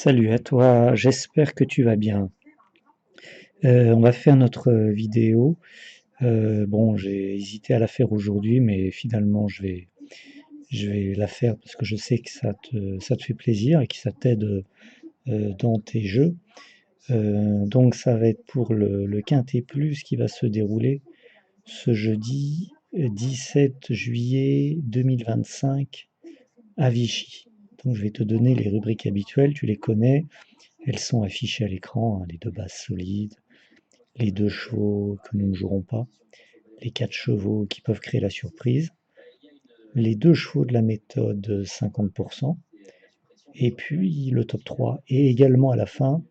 Salut à toi, j'espère que tu vas bien. On va faire notre vidéo. Bon, j'ai hésité à la faire aujourd'hui, mais finalement je vais la faire parce que je sais que ça te fait plaisir et que ça t'aide dans tes jeux. Donc ça va être pour le Quintet Plus qui va se dérouler ce jeudi 17 juillet 2025 à Vichy. Donc je vais te donner les rubriques habituelles, tu les connais. Elles sont affichées à l'écran, hein, les deux bases solides, les deux chevaux que nous ne jouerons pas, les quatre chevaux qui peuvent créer la surprise, les deux chevaux de la méthode 50%, et puis le top 3. Et également à la fin,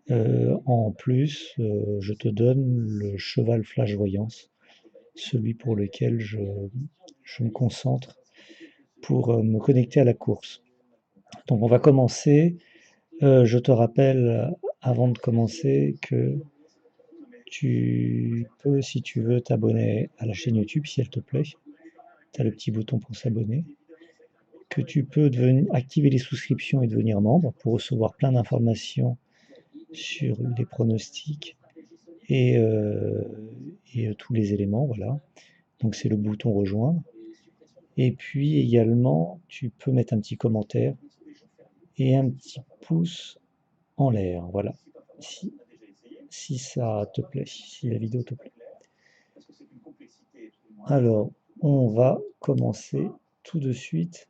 en plus, je te donne le cheval flash voyance, celui pour lequel je me concentre pour me connecter à la course. Donc on va commencer. Je te rappelle, avant de commencer, que tu peux, si tu veux, t'abonner à la chaîne YouTube, si elle te plaît. Tu as le petit bouton pour s'abonner. Que tu peux activer les souscriptions et devenir membre pour recevoir plein d'informations sur les pronostics et, tous les éléments. Voilà. Donc c'est le bouton rejoindre. Et puis également, tu peux mettre un petit commentaire et un petit pouce en l'air. Voilà. Si ça te plaît, si la vidéo te plaît. Alors, on va commencer tout de suite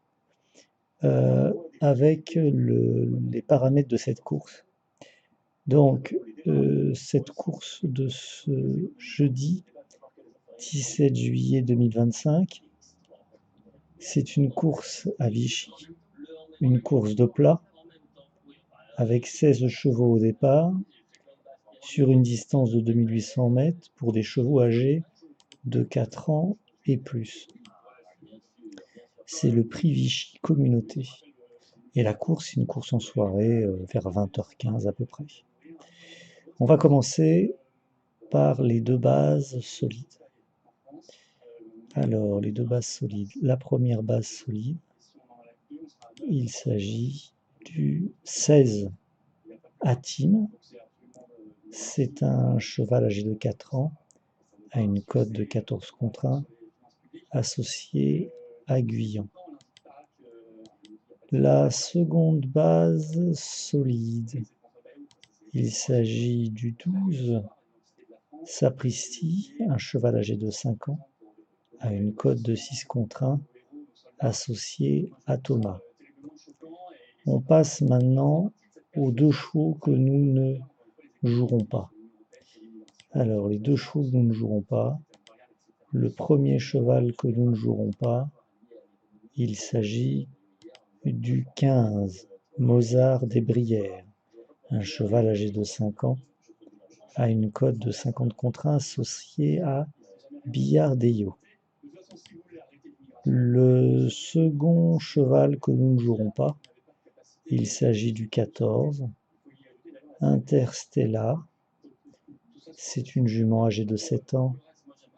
avec les paramètres de cette course. Donc, cette course de ce jeudi 17 juillet 2025, c'est une course à Vichy, une course de plat avec 16 chevaux au départ, sur une distance de 2800 mètres pour des chevaux âgés de 4 ans et plus. C'est le prix Vichy Communauté. Et la course, c'est une course en soirée, vers 20h15 à peu près. On va commencer par les deux bases solides. Alors, les deux bases solides. La première base solide, il s'agit du 16 Atim. C'est un cheval âgé de 4 ans, à une cote de 14 contre 1, associé à Guyon. La seconde base solide, il s'agit du 12 Sapristi, un cheval âgé de 5 ans, à une cote de 6 contre 1, associé à Thomas. On passe maintenant aux deux chevaux que nous ne jouerons pas. Alors, les deux chevaux que nous ne jouerons pas, le premier cheval que nous ne jouerons pas, il s'agit du 15 Mozart des Brières, un cheval âgé de 5 ans, à une cote de 50 contre 1, associé à Billard d'Eyo. Le second cheval que nous ne jouerons pas, il s'agit du 14 Interstellar. C'est une jument âgée de 7 ans,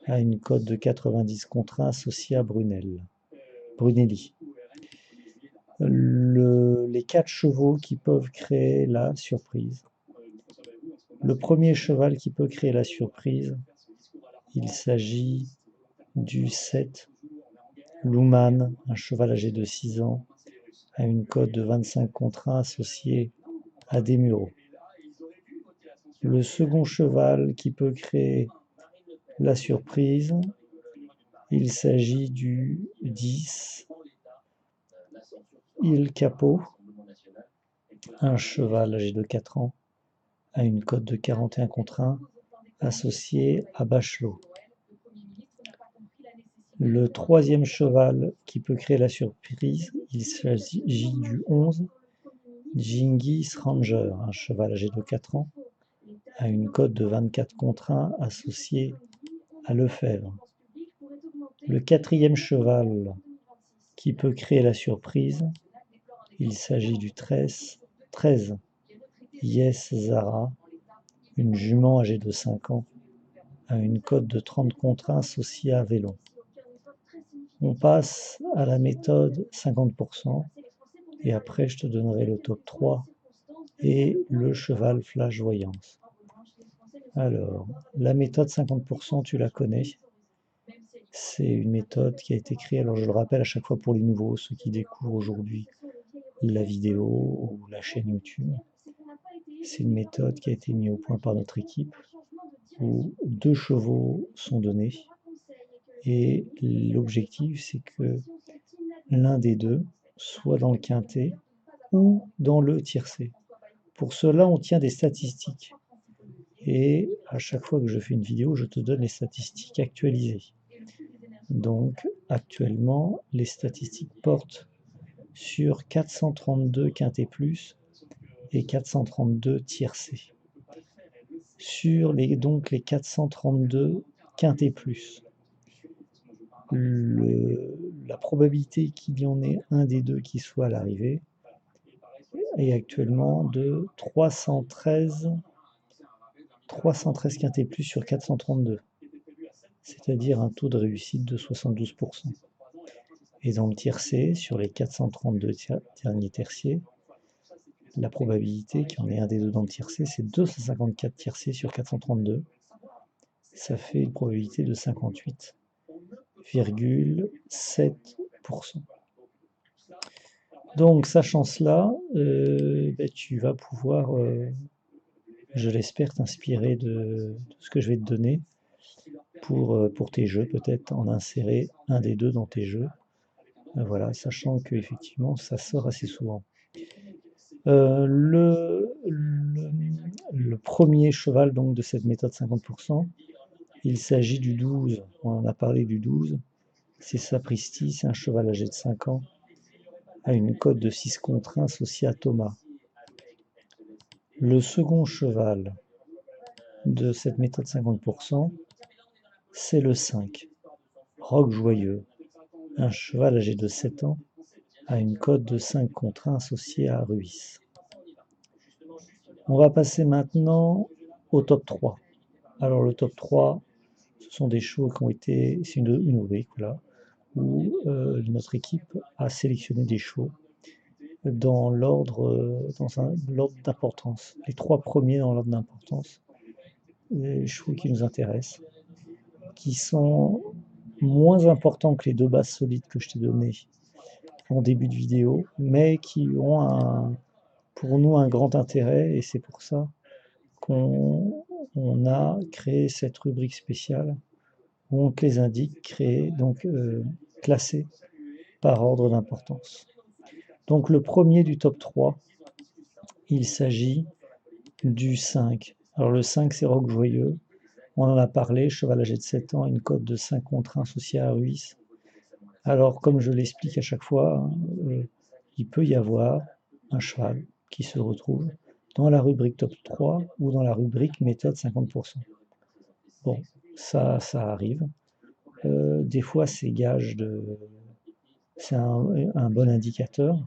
à une cote de 90 contre 1, associée à Brunelli. Les 4 chevaux qui peuvent créer la surprise. Le premier cheval qui peut créer la surprise, il s'agit du 7 Luman, un cheval âgé de 6 ans, à une cote de 25 contre 1, associé à Desmureaux. Le second cheval qui peut créer la surprise, il s'agit du 10 Il Capo, un cheval âgé de 4 ans, à une cote de 41 contre 1, associé à Bachelot. Le troisième cheval qui peut créer la surprise, il s'agit du 11 Genghis Ranger, un cheval âgé de 4 ans, à une cote de 24 contre 1, associé à Lefebvre. Le quatrième cheval qui peut créer la surprise, il s'agit du 13 Yes Zara, une jument âgée de 5 ans, à une cote de 30 contre 1, associée à Vélon. On passe à la méthode 50%, et après je te donnerai le top 3 et le cheval flash voyance. Alors, la méthode 50%, tu la connais. C'est une méthode qui a été créée, alors je le rappelle à chaque fois pour les nouveaux, ceux qui découvrent aujourd'hui la vidéo ou la chaîne YouTube. C'est une méthode qui a été mise au point par notre équipe où 2 chevaux sont donnés et l'objectif c'est que l'un des deux soit dans le quintet ou dans le tiercé. Pour cela, on tient des statistiques et à chaque fois que je fais une vidéo, je te donne les statistiques actualisées. Donc actuellement, les statistiques portent sur 432 quintet plus et 432 tiercé. Sur donc les 432 quintet plus, la probabilité qu'il y en ait un des deux qui soit à l'arrivée est actuellement de 313 quintet plus sur 432, c'est-à-dire un taux de réussite de 72%. Et dans le tiercé, sur les 432 derniers tertiaires, la probabilité qu'il y en ait un des deux dans le tiercé, c'est 254 tiercés sur 432. Ça fait une probabilité de 58,7%. Donc, sachant cela, tu vas pouvoir, je l'espère, t'inspirer de ce que je vais te donner pour tes jeux, peut-être en insérer un des deux dans tes jeux. Voilà, sachant que effectivement, ça sort assez souvent. Le premier cheval donc de cette méthode 50%, il s'agit du 12. On en a parlé du 12. C'est Sapristi, c'est un cheval âgé de 5 ans, à une cote de 6 contre 1 associé à Thomas. Le second cheval de cette méthode 50%, c'est le 5, Roc Joyeux, un cheval âgé de 7 ans, à une cote de 5 contre 1 associé à Ruiz. On va passer maintenant au top 3. Alors le top 3, ce sont des chevaux qui ont été, c'est une rubrique là, où notre équipe a sélectionné des chevaux dans l'ordre d'importance. Les 3 premiers dans l'ordre d'importance, les chevaux qui nous intéressent, qui sont moins importants que les 2 bases solides que je t'ai données en début de vidéo, mais qui ont pour nous un grand intérêt, et c'est pour ça qu'on a créé cette rubrique spéciale où on te les indique, classés par ordre d'importance. Donc le premier du top 3, il s'agit du 5. Alors le 5, c'est Roc Joyeux. On en a parlé, cheval âgé de 7 ans, une cote de 5 contre 1 associée à Ruiz. Alors comme je l'explique à chaque fois, il peut y avoir un cheval qui se retrouve dans la rubrique top 3 ou dans la rubrique méthode 50%. Bon, ça arrive. Des fois, c'est c'est un bon indicateur.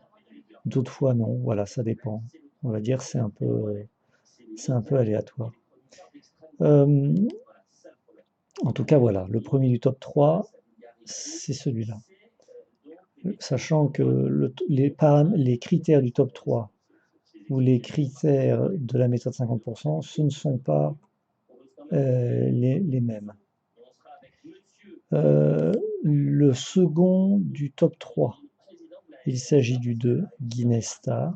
D'autres fois, non. Voilà, ça dépend. On va dire c'est un peu aléatoire. En tout cas, voilà, le premier du top 3, c'est celui-là. Sachant que les critères du top 3 ou les critères de la méthode 50%, ce ne sont pas les mêmes. Le second du top 3, il s'agit du 2, Guinesta,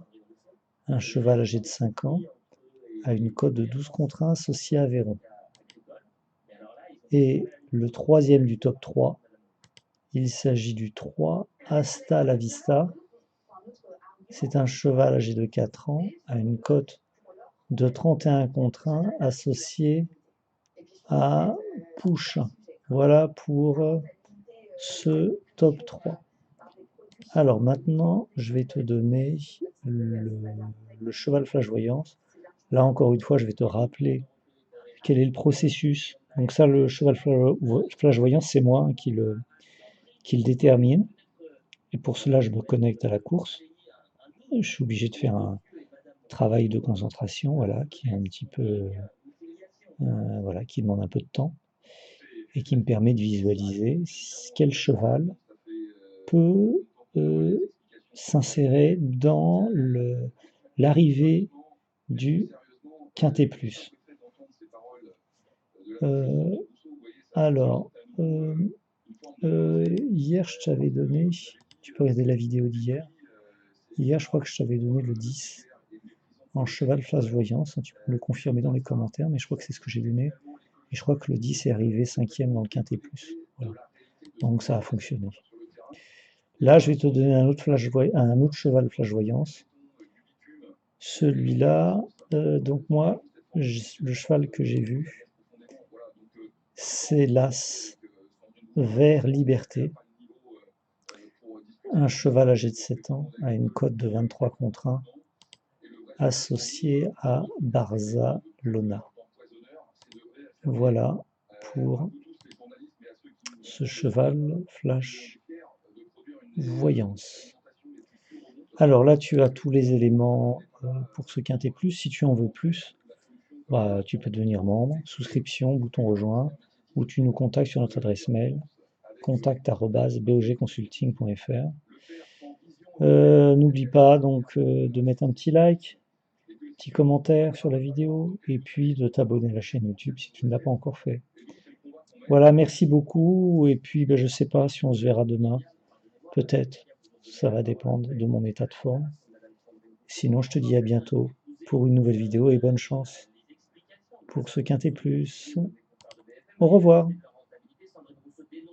un cheval âgé de 5 ans, à une cote de 12 contre 1 associé à Véron. Et le troisième du top 3, il s'agit du 3, Hasta la Vista. C'est un cheval âgé de 4 ans, à une cote de 31 contre 1 associé à Pouche. Voilà pour ce top 3. Alors maintenant, je vais te donner le cheval flash voyance. Là encore une fois, je vais te rappeler quel est le processus. Donc ça, le cheval flash voyance, c'est moi qui le détermine. Et pour cela, je me connecte à la course. Je suis obligé de faire un travail de concentration, voilà, qui est un petit peu, voilà, qui demande un peu de temps et qui me permet de visualiser quel cheval peut s'insérer dans l'arrivée du Quintet Plus. Euh, alors, hier je t'avais donné, tu peux regarder la vidéo d'hier. Hier, je crois que je t'avais donné le 10 en cheval flash voyance. Tu peux me le confirmer dans les commentaires, mais je crois que c'est ce que j'ai donné. Et je crois que le 10 est arrivé 5e dans le Quintet Plus. Voilà. Donc ça a fonctionné. Là, je vais te donner un autre cheval flash voyance. Celui-là, donc moi, le cheval que j'ai vu, c'est l'As Vert Liberté. Un cheval âgé de 7 ans à une cote de 23 contre 1, associé à Barcelona. Voilà pour ce cheval flash voyance. Alors là, tu as tous les éléments pour ce Quintet Plus. Si tu en veux plus, bah, tu peux devenir membre, souscription, bouton rejoint, ou tu nous contactes sur notre adresse mail contact@bogconsulting.fr. N'oublie pas donc de mettre un petit like, petit commentaire sur la vidéo, et puis de t'abonner à la chaîne YouTube si tu ne l'as pas encore fait. Voilà, merci beaucoup, et puis ben, je ne sais pas si on se verra demain, peut-être, ça va dépendre de mon état de forme. Sinon, je te dis à bientôt pour une nouvelle vidéo et bonne chance pour ce Quintet Plus. Au revoir.